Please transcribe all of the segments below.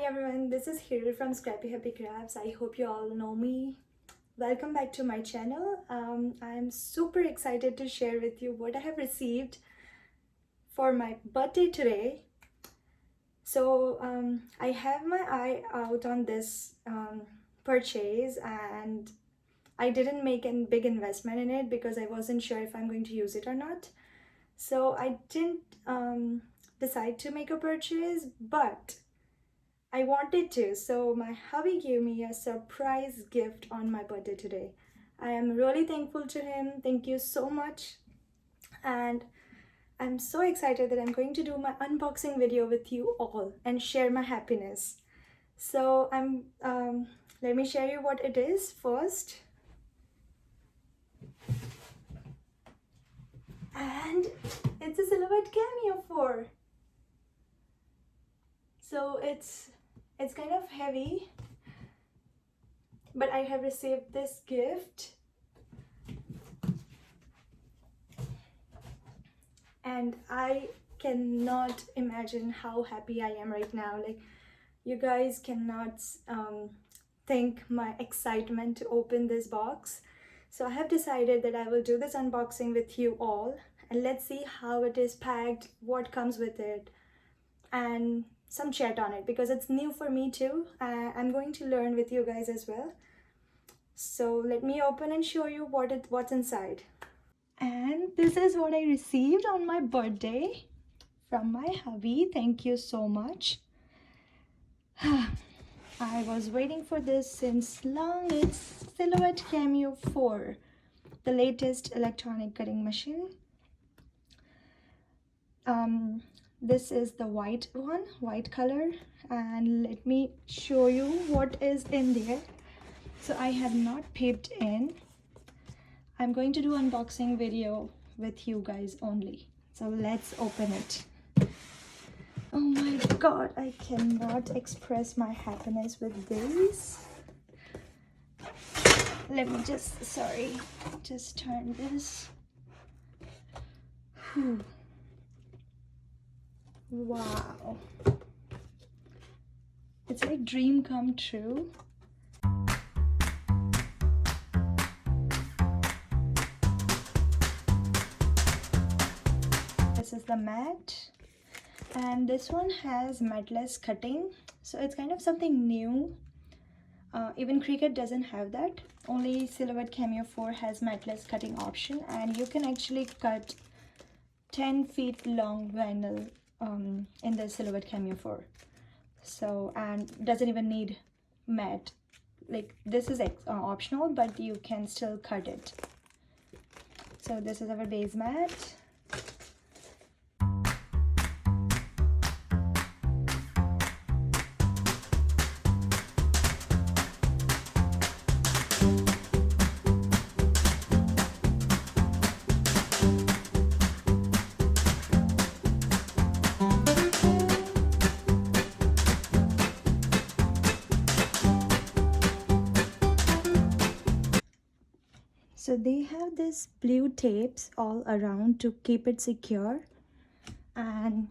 everyone, this is Hiro from Scrappy Happy Crafts. I hope you all know me. Welcome back to my channel. I'm super excited to share with you what I have received for my birthday today. So I have my eye out on this purchase, and I didn't make a big investment in it because I wasn't sure if I'm going to use it or not. So I didn't decide to make a purchase, but I wanted to, so my hubby gave me a surprise gift on my birthday today. I am really thankful to him. Thank you so much. And I'm so excited that I'm going to do my unboxing video with you all and share my happiness. So let me share you what it is first. And it's a Silhouette Cameo 4. So it's kind of heavy, but I have received this gift and I cannot imagine how happy I am right now. Like, you guys cannot think my excitement to open this box. So I have decided that I will do this unboxing with you all, and let's see how it is packed, what comes with it, and some chat on it because it's new for me too. I'm going to learn with you guys as well. So let me open and show you what's inside. And this is what I received on my birthday from my hubby. Thank you so much. I was waiting for this since long. It's Silhouette Cameo 4, the latest electronic cutting machine. This is the white one, white color, and let me show you what is in there. So I have not peeped in. I'm going to do unboxing video with you guys only. So let's open it. Oh my god, I cannot express my happiness with this. Let me just turn this. Wow, it's like dream come true. This is the mat, and this one has matless cutting, so it's kind of something new. Even Cricut doesn't have that. Only Silhouette Cameo 4 has matless cutting option, and you can actually cut 10 feet long vinyl in the Silhouette Cameo 4. So, and doesn't even need mat. Like, this is optional, but you can still cut it. So this is our base mat. So they have this blue tapes all around to keep it secure, and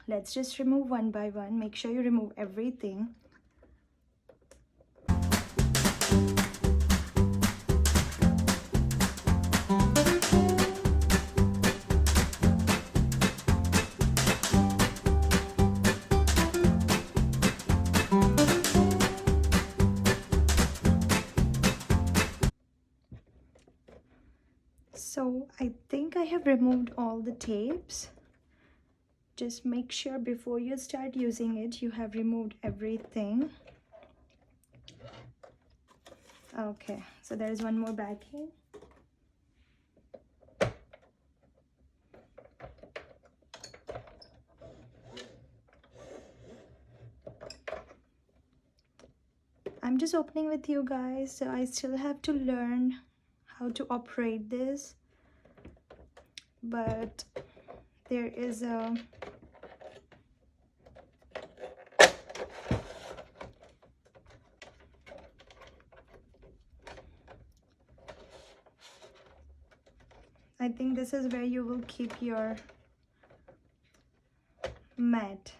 let's just remove one by one. Make sure you remove everything. So I think I have removed all the tapes. Just make sure before you start using it, you have removed everything. Okay, so there is one more backing. I'm just opening with you guys, so I still have to learn how to operate this, but there is a I think this is where you will keep your mat.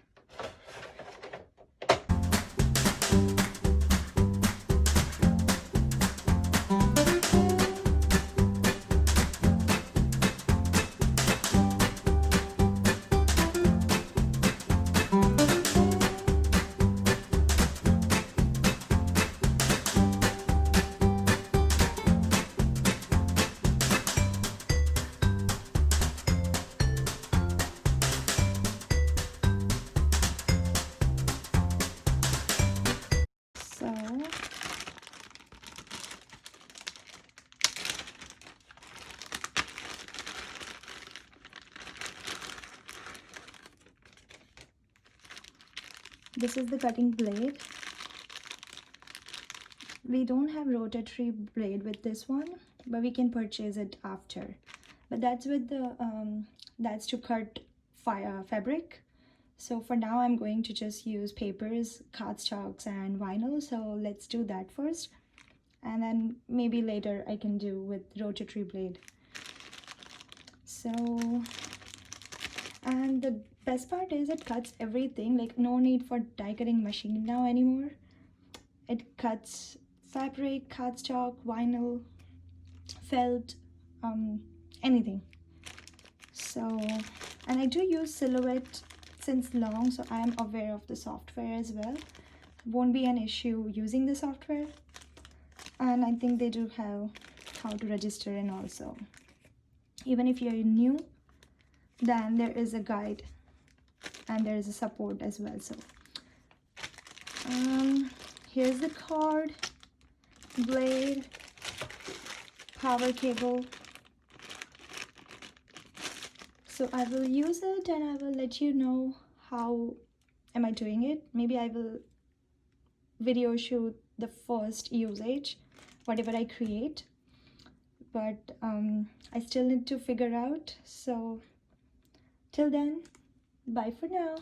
So this is the cutting blade. We don't have rotatory blade with this one, but we can purchase it after. But that's with the that's to cut fabric. So for now I'm going to just use papers, cardstocks and vinyl. So let's do that first, and then maybe later I can do with rotatory blade. So, and the best part is it cuts everything, like no need for die cutting machine now anymore. It cuts fabric, cardstock, vinyl, felt, anything. So, and I do use Silhouette since long, so I am aware of the software as well. Won't be an issue using the software, and I think they do have how to register, and also even if you're new, then there is a guide and there is a support as well. So here's the cord, blade, power cable. So I will use it and I will let you know how am I doing it. Maybe I will video shoot the first usage, whatever I create, but I still need to figure out. So till then, bye for now.